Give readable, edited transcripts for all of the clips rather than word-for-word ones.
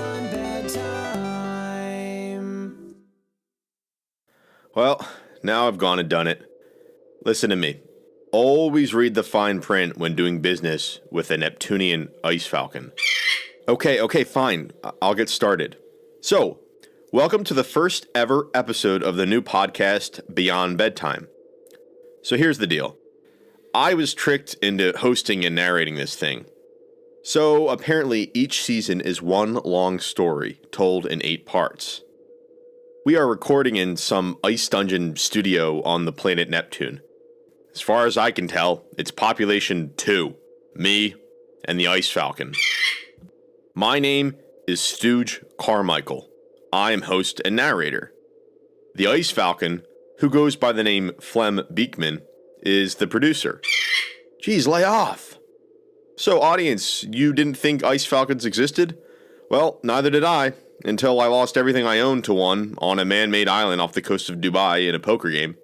Beyond Bedtime. Well, now I've gone and done it. Listen to me. Always read the fine print when doing business with a Neptunian Ice Falcon. Okay, fine. I'll get started. So, welcome to the first ever episode of the new podcast, Beyond Bedtime. So here's the deal. I was tricked into hosting and narrating this thing. So apparently each season is one long story told in 8 parts. We are recording in some ice dungeon studio on the planet Neptune. As far as I can tell, it's population 2, me, and the Ice Falcon. My name is Stooge Carmichael. I am host and narrator. The Ice Falcon, who goes by the name Flem Beakman, is the producer. Geez, lay off! So audience, you didn't think Ice Falcons existed? Well, neither did I, until I lost everything I owned to one on a man-made island off the coast of Dubai in a poker game.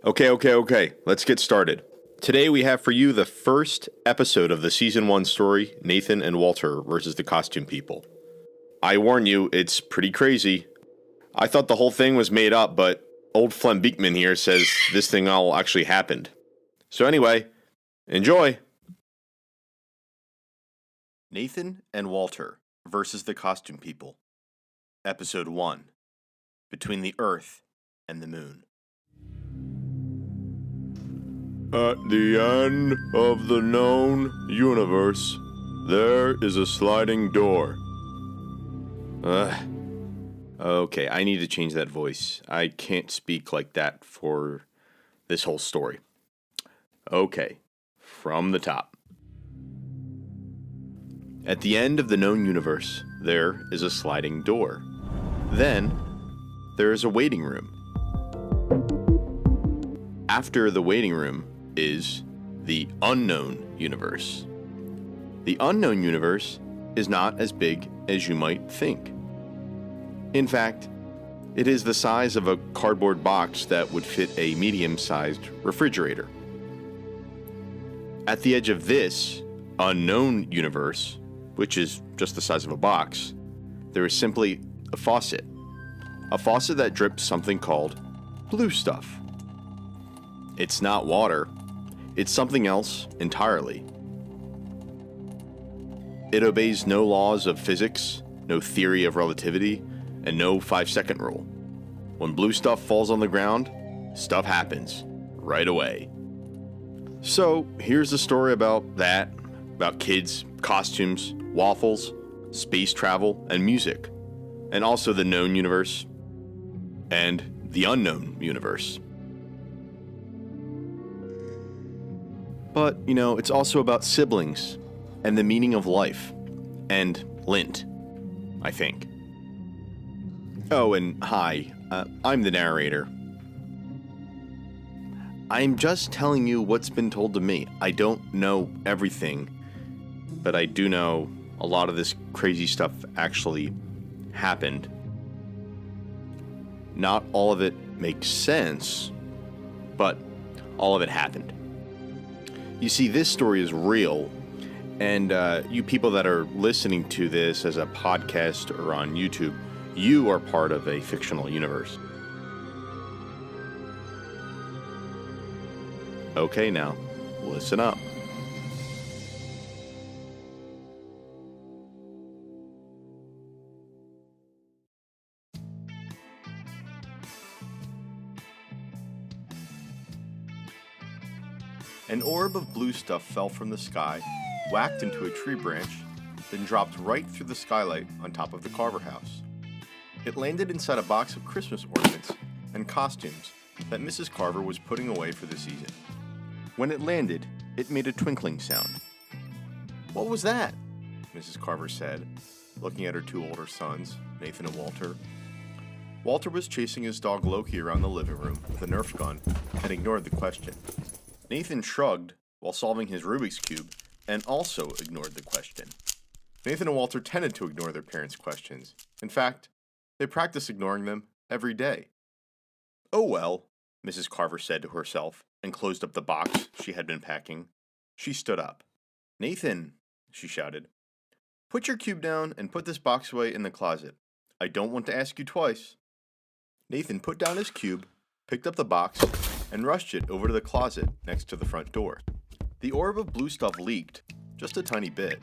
Okay, let's get started. Today we have for you the first episode of the Season 1 story, Nathan and Walter versus the Costume People. I warn you, it's pretty crazy. I thought the whole thing was made up, but old Flem Beakman here says this thing all actually happened. So anyway, enjoy! Nathan and Walter versus the Costume People. Episode 1. Between the Earth and the Moon. At the end of the known universe, there is a sliding door. Okay, I need to change that voice. I can't speak like that for this whole story. Okay, from the top. At the end of the known universe, there is a sliding door. Then, there is a waiting room. After the waiting room is the unknown universe. The unknown universe is not as big as you might think. In fact, it is the size of a cardboard box that would fit a medium-sized refrigerator. At the edge of this unknown universe, which is just the size of a box, there is simply a faucet. A faucet that drips something called blue stuff. It's not water. It's something else entirely. It obeys no laws of physics, no theory of relativity, and no 5-second rule. When blue stuff falls on the ground, stuff happens right away. So here's the story about that, about kids, costumes, waffles, space travel, and music, and also the known universe and the unknown universe. But, it's also about siblings and the meaning of life and lint, I think. Oh, and hi, I'm the narrator. I'm just telling you what's been told to me. I don't know everything, but I do know a lot of this crazy stuff actually happened. Not all of it makes sense, but all of it happened. You see, this story is real, and you people that are listening to this as a podcast or on YouTube, you are part of a fictional universe. Okay, now, listen up. An orb of blue stuff fell from the sky, whacked into a tree branch, then dropped right through the skylight on top of the Carver house. It landed inside a box of Christmas ornaments and costumes that Mrs. Carver was putting away for the season. When it landed, it made a twinkling sound. "What was that?" Mrs. Carver said, looking at her 2 older sons, Nathan and Walter. Walter was chasing his dog Loki around the living room with a Nerf gun and ignored the question. Nathan shrugged while solving his Rubik's Cube and also ignored the question. Nathan and Walter tended to ignore their parents' questions. In fact, they practiced ignoring them every day. "Oh well," Mrs. Carver said to herself and closed up the box she had been packing. She stood up. "Nathan," she shouted, Put your cube down and put this box away in the closet. I don't want to ask you twice. Nathan put down his cube, picked up the box, and rushed it over to the closet next to the front door. The orb of blue stuff leaked, just a tiny bit,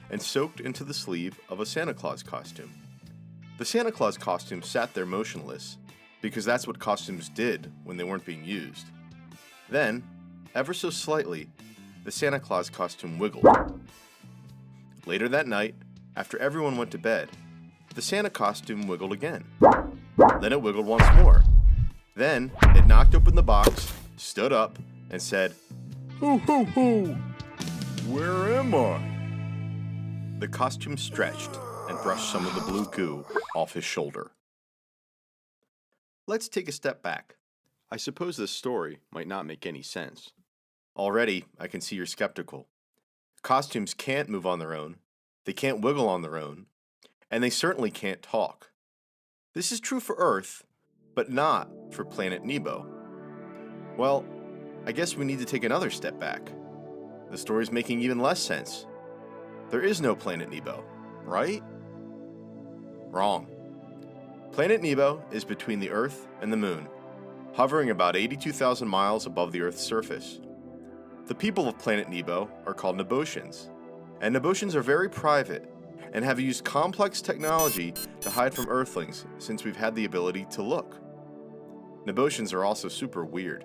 and soaked into the sleeve of a Santa Claus costume. The Santa Claus costume sat there motionless, because that's what costumes did when they weren't being used. Then, ever so slightly, the Santa Claus costume wiggled. Later that night, after everyone went to bed, the Santa costume wiggled again. Then it wiggled once more. Then, it knocked open the box, stood up, and said, "Ho ho ho! Where am I?" The costume stretched and brushed some of the blue goo off his shoulder. Let's take a step back. I suppose this story might not make any sense. Already, I can see you're skeptical. Costumes can't move on their own, they can't wiggle on their own, and they certainly can't talk. This is true for Earth, but not for planet Nebo. Well, I guess we need to take another step back. The story's making even less sense. There is no planet Nebo, right? Wrong. Planet Nebo is between the Earth and the Moon, hovering about 82,000 miles above the Earth's surface. The people of planet Nebo are called Nebotians, and Nebotians are very private and have used complex technology to hide from Earthlings since we've had the ability to look. Nebotians are also super weird.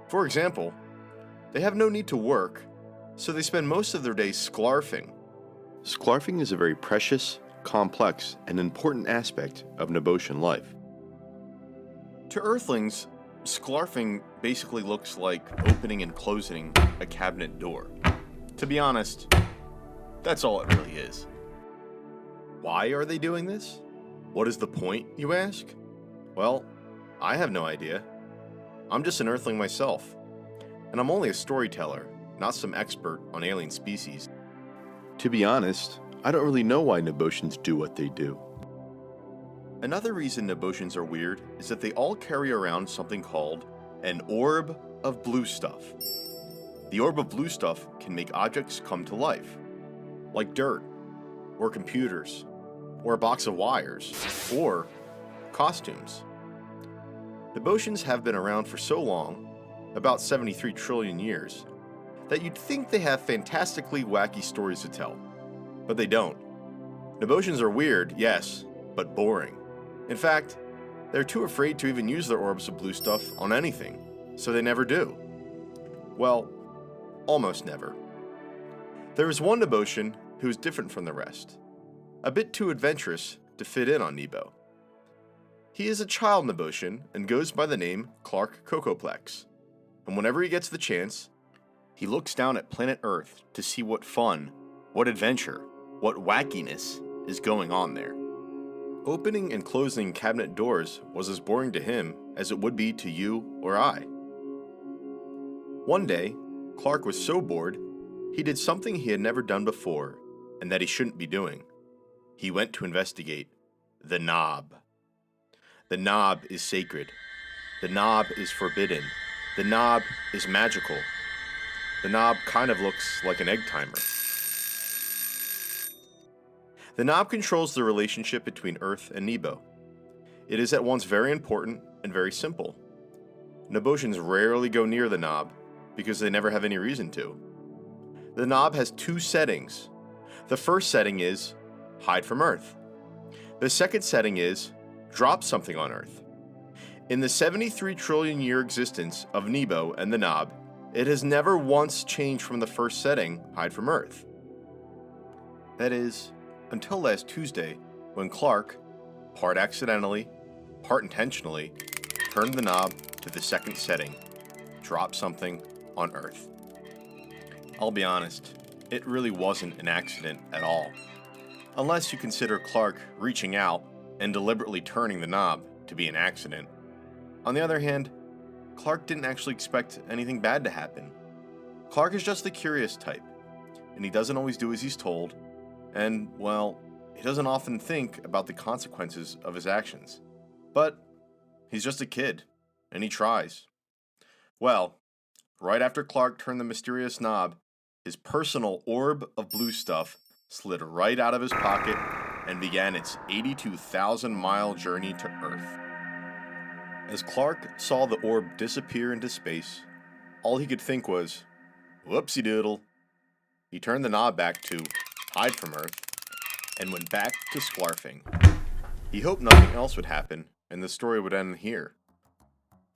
For example, they have no need to work, so they spend most of their days sklarfing. Sklarfing is a very precious, complex, and important aspect of Nebotian life. To Earthlings, sklarfing basically looks like opening and closing a cabinet door. To be honest, that's all it really is. Why are they doing this? What is the point, you ask? Well, I have no idea. I'm just an Earthling myself, and I'm only a storyteller, not some expert on alien species. To be honest, I don't really know why Nebotians do what they do. Another reason Nebotians are weird is that they all carry around something called an orb of blue stuff. The orb of blue stuff can make objects come to life, like dirt, or computers, or a box of wires, or costumes. Nebotians have been around for so long, about 73 trillion years, that you'd think they have fantastically wacky stories to tell. But they don't. Nebotians are weird, yes, but boring. In fact, they're too afraid to even use their orbs of blue stuff on anything, so they never do. Well, almost never. There is one Nebotian who is different from the rest, a bit too adventurous to fit in on Nebo. He is a child Nebotian and goes by the name Clark Cocoplex, and whenever he gets the chance, he looks down at planet Earth to see what fun, what adventure, what wackiness is going on there. Opening and closing cabinet doors was as boring to him as it would be to you or I. One day, Clark was so bored, he did something he had never done before and that he shouldn't be doing. He went to investigate the knob. The knob is sacred. The knob is forbidden. The knob is magical. The knob kind of looks like an egg timer. The knob controls the relationship between Earth and Nebo. It is at once very important and very simple. Nebotians rarely go near the knob because they never have any reason to. The knob has two settings. The first setting is hide from Earth. The second setting is drop something on Earth. In the 73 trillion year existence of Nebo and the knob, it has never once changed from the first setting, hide from Earth. That is, until last Tuesday, when Clark, part accidentally, part intentionally, turned the knob to the second setting, drop something on Earth. I'll be honest, it really wasn't an accident at all. Unless you consider Clark reaching out and deliberately turning the knob to be an accident. On the other hand, Clark didn't actually expect anything bad to happen. Clark is just the curious type, and he doesn't always do as he's told, and, well, he doesn't often think about the consequences of his actions. But he's just a kid, and he tries. Well, right after Clark turned the mysterious knob, his personal orb of blue stuff slid right out of his pocket and began its 82,000-mile journey to Earth. As Clark saw the orb disappear into space, all he could think was, whoopsie doodle. He turned the knob back to hide from Earth and went back to sklarfing. He hoped nothing else would happen and the story would end here.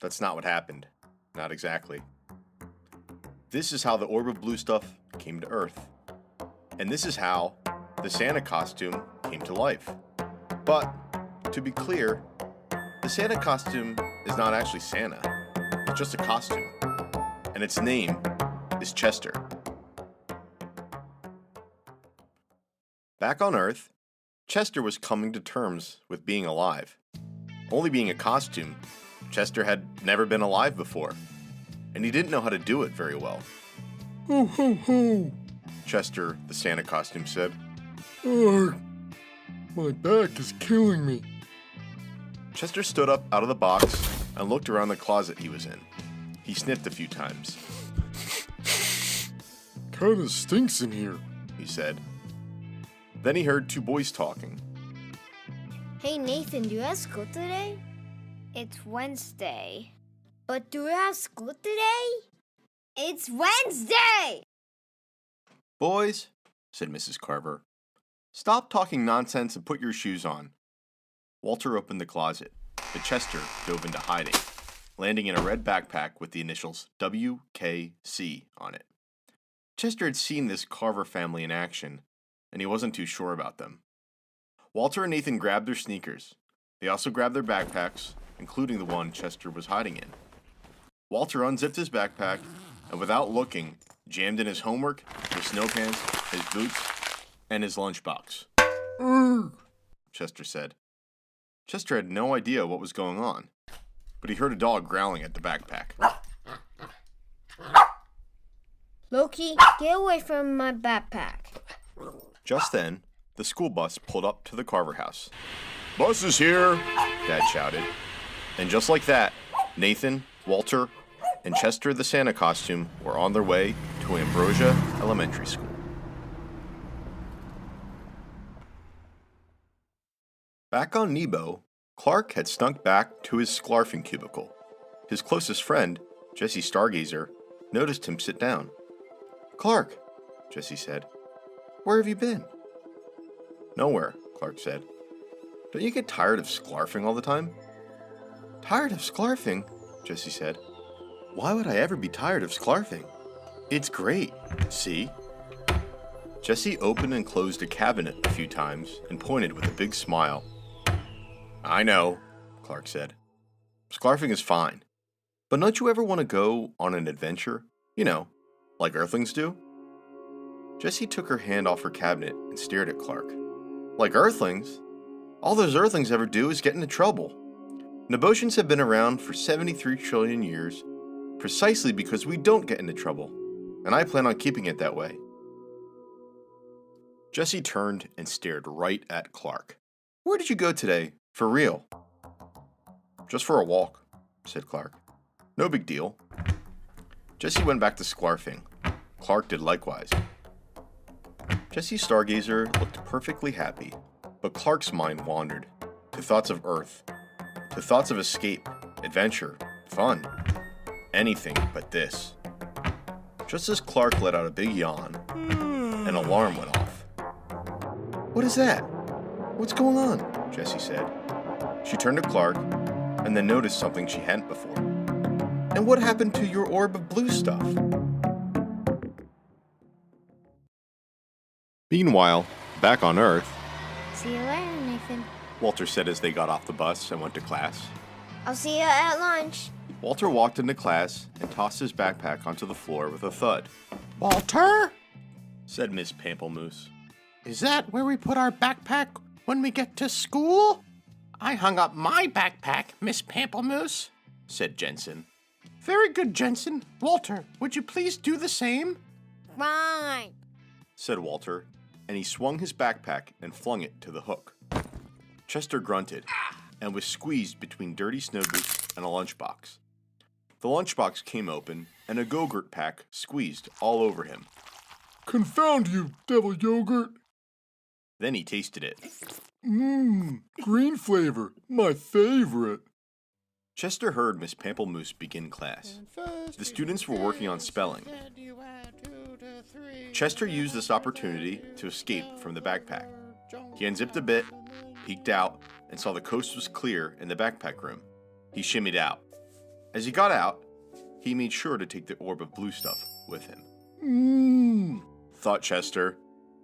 That's not what happened. Not exactly. This is how the orb of blue stuff came to Earth. And this is how the Santa costume came to life. But, to be clear, the Santa costume is not actually Santa. It's just a costume. And its name is Chester. Back on Earth, Chester was coming to terms with being alive. Only being a costume, Chester had never been alive before, and he didn't know how to do it very well. Ho, ho, ho, Chester, the Santa costume, said. Ugh, my back is killing me. Chester stood up out of the box and looked around the closet he was in. He sniffed a few times. Kinda stinks in here, he said. Then he heard two boys talking. Hey Nathan, do you have school today? It's Wednesday. But do you have school today? It's Wednesday! Boys, said Mrs. Carver, stop talking nonsense and put your shoes on. Walter opened the closet, but Chester dove into hiding, landing in a red backpack with the initials WKC on it. Chester had seen this Carver family in action, and he wasn't too sure about them. Walter and Nathan grabbed their sneakers. They also grabbed their backpacks, including the one Chester was hiding in. Walter unzipped his backpack, and without looking, jammed in his homework, his snow pants, his boots, and his lunchbox. Chester said. Chester had no idea what was going on, but he heard a dog growling at the backpack. Loki, get away from my backpack. Just then, the school bus pulled up to the Carver house. Bus is here, Dad shouted. And just like that, Nathan, Walter, and Chester the Santa costume were on their way to Ambrosia Elementary School. Back on Nebo, Clark had snuck back to his sklarfing cubicle. His closest friend, Jessie Stargazer, noticed him sit down. Clark, Jessie said, where have you been? Nowhere, Clark said. Don't you get tired of sklarfing all the time? Tired of sklarfing? Jessie said. Why would I ever be tired of sklarfing? It's great, see? Jessie opened and closed a cabinet a few times and pointed with a big smile. I know, Clark said. Sklarfing is fine. But don't you ever want to go on an adventure? You know, like Earthlings do? Jessie took her hand off her cabinet and stared at Clark. Like Earthlings? All those Earthlings ever do is get into trouble. Nebotians have been around for 73 trillion years, precisely because we don't get into trouble, and I plan on keeping it that way. Jessie turned and stared right at Clark. Where did you go today? For real? Just for a walk, said Clark. No big deal. Jessie went back to sklarfing. Clark did likewise. Jessie Stargazer looked perfectly happy, but Clark's mind wandered to thoughts of Earth, to thoughts of escape, adventure, fun, anything but this. Just as Clark let out a big yawn, an alarm went off. What is that? What's going on? Jessie said. She turned to Clark and then noticed something she hadn't before. And what happened to your orb of blue stuff? Meanwhile, back on Earth, See you later, Nathan. Walter said as they got off the bus and went to class. I'll see you at lunch. Walter walked into class and tossed his backpack onto the floor with a thud. Walter? Said Miss Pamplemousse. Is that where we put our backpack when we get to school? I hung up my backpack, Miss Pamplemousse, Said Jensen. Very good, Jensen. Walter, would you please do the same? Fine. Said Walter, and he swung his backpack and flung it to the hook. Chester grunted and was squeezed between dirty snow boots and a lunchbox. The lunchbox came open, and a Go-Gurt pack squeezed all over him. Confound you, devil yogurt, Then he tasted it. Green flavor, my favorite. Chester heard Miss Pamplemousse begin class. The students were working on spelling. Chester used this opportunity to escape from the backpack. He unzipped a bit, peeked out, and saw the coast was clear in the backpack room. He shimmied out. As he got out, he made sure to take the orb of blue stuff with him. Thought Chester.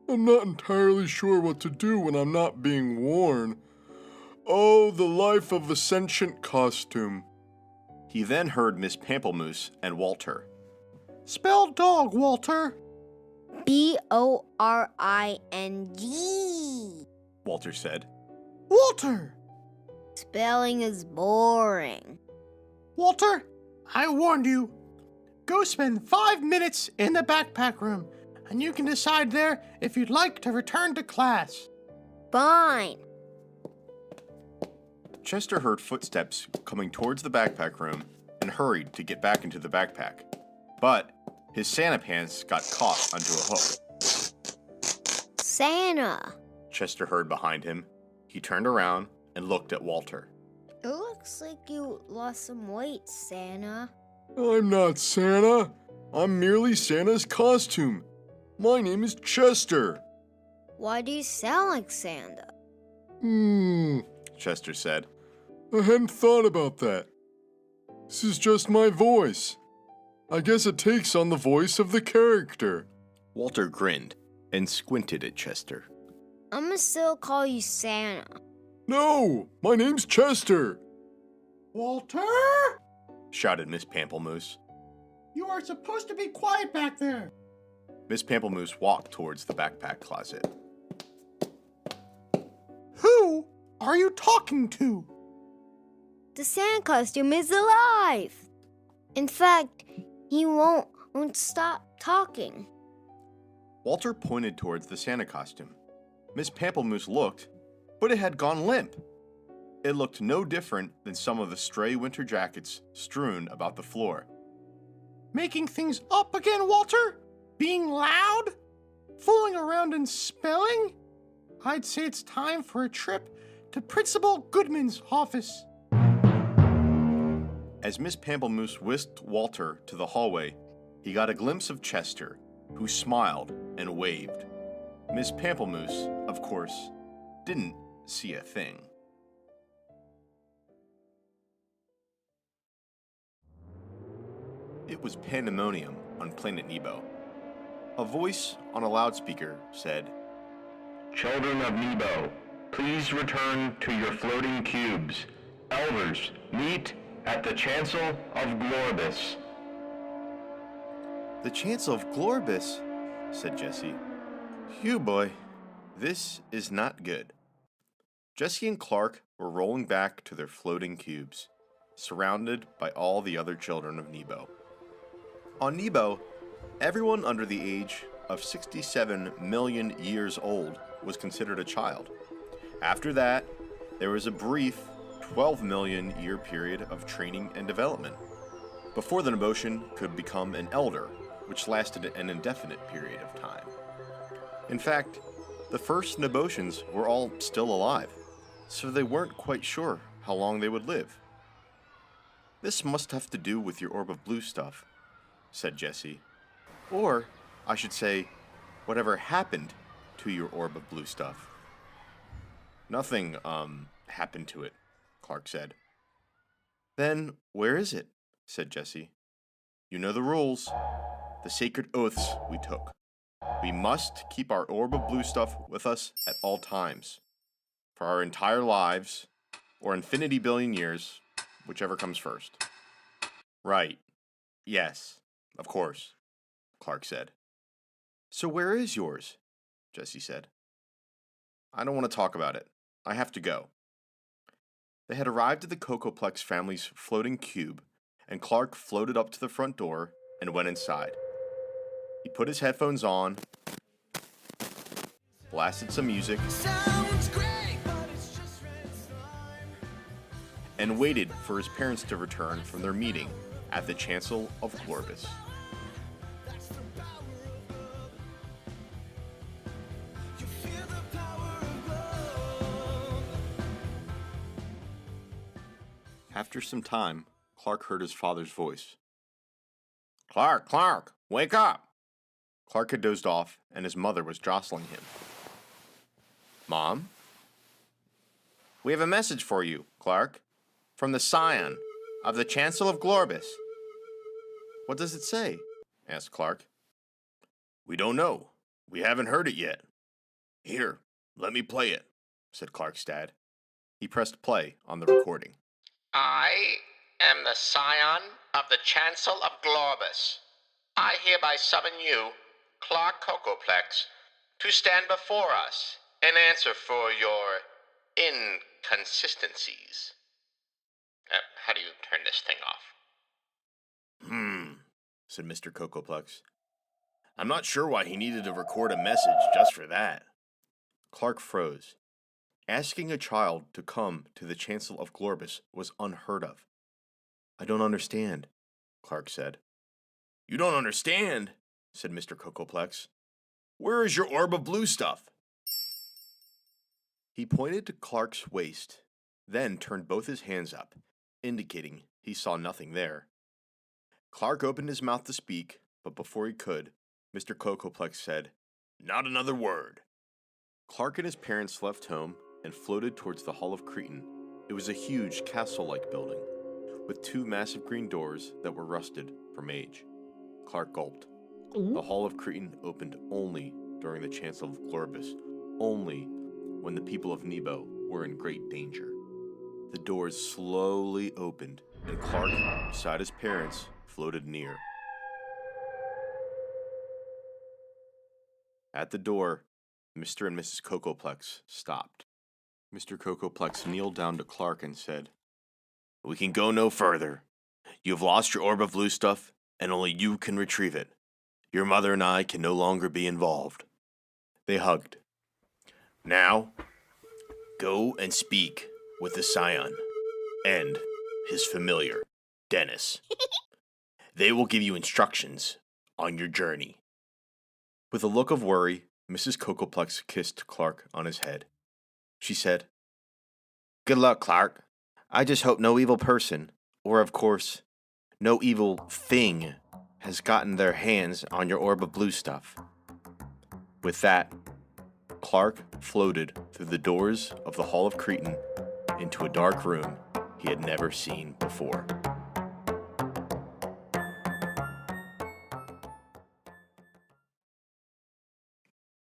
I'm not entirely sure what to do when I'm not being worn. Oh, the life of a sentient costume. He then heard Miss Pamplemousse and Walter. Spell dog, Walter. Boring. Walter said. Walter! Spelling is boring. Walter, I warned you. Go spend 5 minutes in the backpack room, and you can decide there if you'd like to return to class. Fine. Chester heard footsteps coming towards the backpack room and hurried to get back into the backpack. But his Santa pants got caught onto a hook. Santa. Chester heard behind him. He turned around and looked at Walter. It looks like you lost some weight, Santa. I'm not Santa. I'm merely Santa's costume. My name is Chester. Why do you sound like Santa? Chester said. I hadn't thought about that. This is just my voice. I guess it takes on the voice of the character. Walter grinned and squinted at Chester. I'm gonna still call you Santa. No, my name's Chester. Walter! Shouted Miss Pamplemousse. You are supposed to be quiet back there. Miss Pamplemousse walked towards the backpack closet. Who are you talking to? The Santa costume is alive. In fact, he won't stop talking. Walter pointed towards the Santa costume. Miss Pamplemousse looked, but it had gone limp. It looked no different than some of the stray winter jackets strewn about the floor. Making things up again, Walter? Being loud? Fooling around in spelling? I'd say it's time for a trip to Principal Goodman's office. As Miss Pamplemousse whisked Walter to the hallway, he got a glimpse of Chester, who smiled and waved. Miss Pamplemousse, of course, didn't see a thing. It was pandemonium on planet Nebo. A voice on a loudspeaker said, Children of Nebo, please return to your floating cubes. Elders, meet at the Chancel of Glorbis. The Chancel of Glorbis, said Jesse. Phew, boy, this is not good. Jesse and Clark were rolling back to their floating cubes, surrounded by all the other children of Nebo. On Nebo, everyone under the age of 67 million years old was considered a child. After that, there was a brief 12 million year period of training and development, before the Nebotian could become an elder, which lasted an indefinite period of time. In fact, the first Nebotians were all still alive, so they weren't quite sure how long they would live. This must have to do with your orb of blue stuff, said Jesse. Or, I should say, whatever happened to your orb of blue stuff. Nothing, happened to it, Clark said. Then, where is it? Said Jesse. You know the rules. The sacred oaths we took. We must keep our orb of blue stuff with us at all times. For our entire lives, or infinity billion years, whichever comes first. Right. Yes, of course, Clark said. So where is yours? Jesse said. I don't want to talk about it. I have to go. They had arrived at the Cocoplex family's floating cube, and Clark floated up to the front door and went inside. He put his headphones on, blasted some music, and waited for his parents to return from their meeting at the Chancel of Glorbis. After some time, Clark heard his father's voice. Clark, wake up! Clark had dozed off, and his mother was jostling him. Mom? We have a message for you, Clark, from the Scion of the Chancellor of Glorbus. What does it say? Asked Clark. We don't know. We haven't heard it yet. Here, let me play it, said Clark's dad. He pressed play on the recording. I am the Scion of the Chancellor of Glorbus. I hereby summon you, Clark Cocoplex, to stand before us and answer for your inconsistencies. How do you turn this thing off? Said Mr. Cocoplex. I'm not sure why he needed to record a message just for that. Clark froze. Asking a child to come to the Chancellor of Glorbus was unheard of. I don't understand, Clark said. You don't understand, said Mr. Cocoplex. Where is your orb of blue stuff? He pointed to Clark's waist, then turned both his hands up, indicating he saw nothing there. Clark opened his mouth to speak, but before he could, Mr. Cocoplex said, Not another word. Clark and his parents left home and floated towards the Hall of Cretan. It was a huge castle-like building, with two massive green doors that were rusted from age. Clark gulped. The Hall of Cretan opened only during the Chancellor of Glorbus, only when the people of Nebo were in great danger. The doors slowly opened, and Clark, beside his parents, floated near. At the door, Mr. and Mrs. Cocoplex stopped. Mr. Cocoplex kneeled down to Clark and said, We can go no further. You have lost your orb of blue stuff, and only you can retrieve it. Your mother and I can no longer be involved. They hugged. Now, go and speak with the Scion and his familiar, Dennis. They will give you instructions on your journey. With a look of worry, Mrs. Cocoplex kissed Clark on his head. She said, Good luck, Clark. I just hope no evil person, or of course, no evil thing, has gotten their hands on your orb of blue stuff. With that, Clark floated through the doors of the Hall of Cretan into a dark room he had never seen before.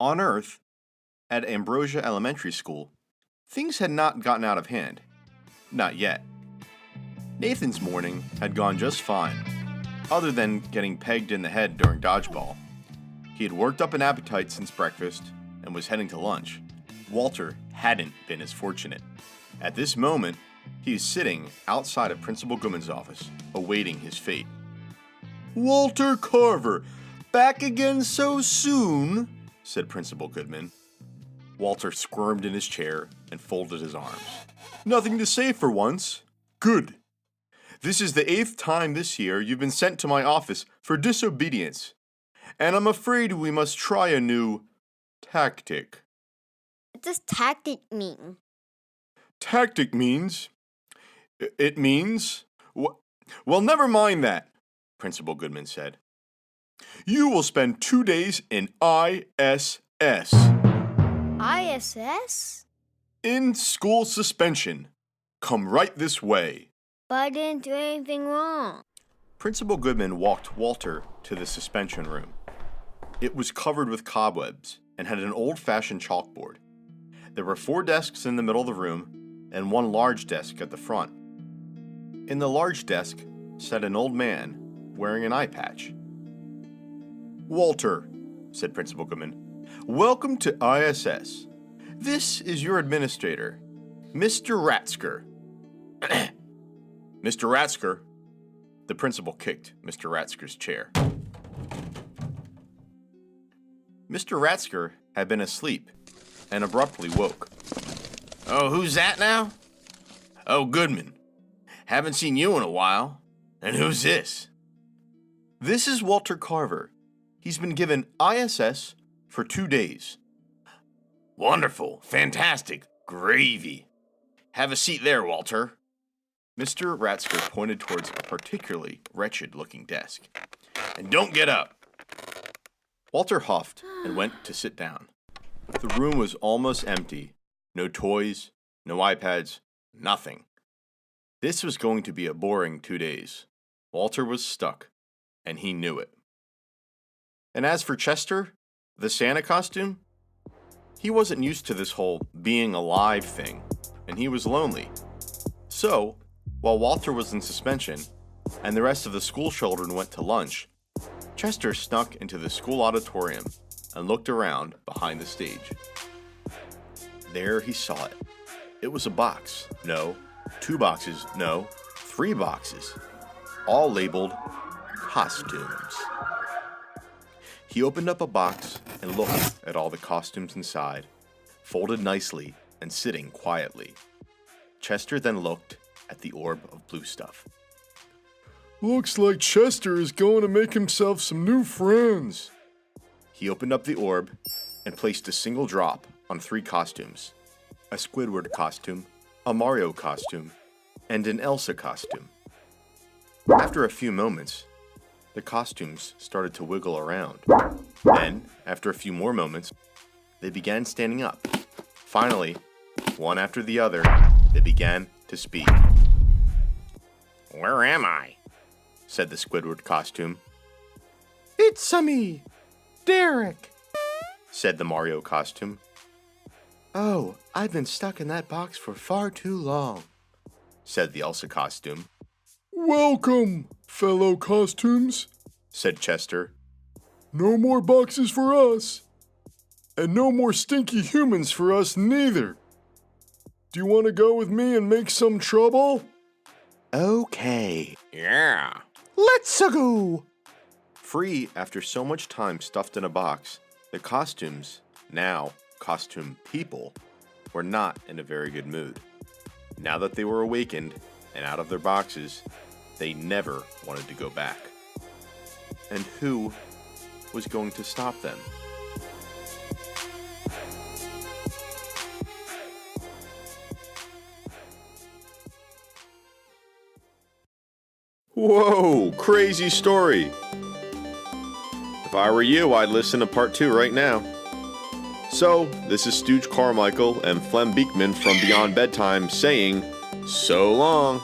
On Earth, at Ambrosia Elementary School, things had not gotten out of hand. Not yet. Nathan's morning had gone just fine, other than getting pegged in the head during dodgeball. He had worked up an appetite since breakfast and was heading to lunch. Walter hadn't been as fortunate. At this moment, he is sitting outside of Principal Goodman's office, awaiting his fate. Walter Carver, back again so soon? Said Principal Goodman. Walter squirmed in his chair and folded his arms. Nothing to say for once. Good. This is the 8th time this year you've been sent to my office for disobedience, and I'm afraid we must try a new tactic. What does tactic mean? Tactic means... It means... Well, never mind that, Principal Goodman said. You will spend 2 days in ISS. ISS? In school suspension. Come right this way. But I didn't do anything wrong. Principal Goodman walked Walter to the suspension room. It was covered with cobwebs and had an old-fashioned chalkboard. There were 4 desks in the middle of the room and 1 large desk at the front. In the large desk sat an old man wearing an eye patch. Walter, said Principal Goodman, welcome to ISS. This is your administrator, Mr. Ratsker. Mr. Ratsker. The principal kicked Mr. Ratsker's chair. Mr. Ratsker had been asleep and abruptly woke. Oh, who's that now? Oh, Goodman. Haven't seen you in a while. And who's this? This is Walter Carver. He's been given ISS for 2 days. Wonderful. Fantastic. Gravy. Have a seat there, Walter. Mr. Ratsker pointed towards a particularly wretched-looking desk. "And don't get up!" Walter huffed and went to sit down. The room was almost empty. No toys, no iPads, nothing. This was going to be a boring 2 days. Walter was stuck, and he knew it. And as for Chester, the Santa costume, he wasn't used to this whole being alive thing, and he was lonely. So, while Walter was in suspension, and the rest of the school children went to lunch, Chester snuck into the school auditorium and looked around behind the stage. There he saw it. It was a box. No. 2 boxes. No. 3 boxes. All labeled costumes. He opened up a box and looked at all the costumes inside, folded nicely and sitting quietly. Chester then looked at the orb of blue stuff. "Looks like Chester is going to make himself some new friends." He opened up the orb and placed a single drop on 3 costumes: a Squidward costume, a Mario costume, and an Elsa costume. After a few moments, the costumes started to wiggle around. Then, after a few more moments, they began standing up. Finally, one after the other, they began to speak. Where am I? Said the Squidward costume. It's me, Derek, Said the Mario costume. Oh, I've been stuck in that box for far too long, said the Elsa costume. Welcome, fellow costumes, said Chester. No more boxes for us. And no more stinky humans for us neither. Do you want to go with me and make some trouble? Okay. Yeah. Let's go. Free after so much time stuffed in a box, the costumes, now costume people, were not in a very good mood. Now that they were awakened and out of their boxes, they never wanted to go back. And who was going to stop them? Whoa, crazy story. If I were you, I'd listen to part 2 right now. So, this is Stooge Carmichael and Flem Beakman from Beyond Bedtime saying, so long.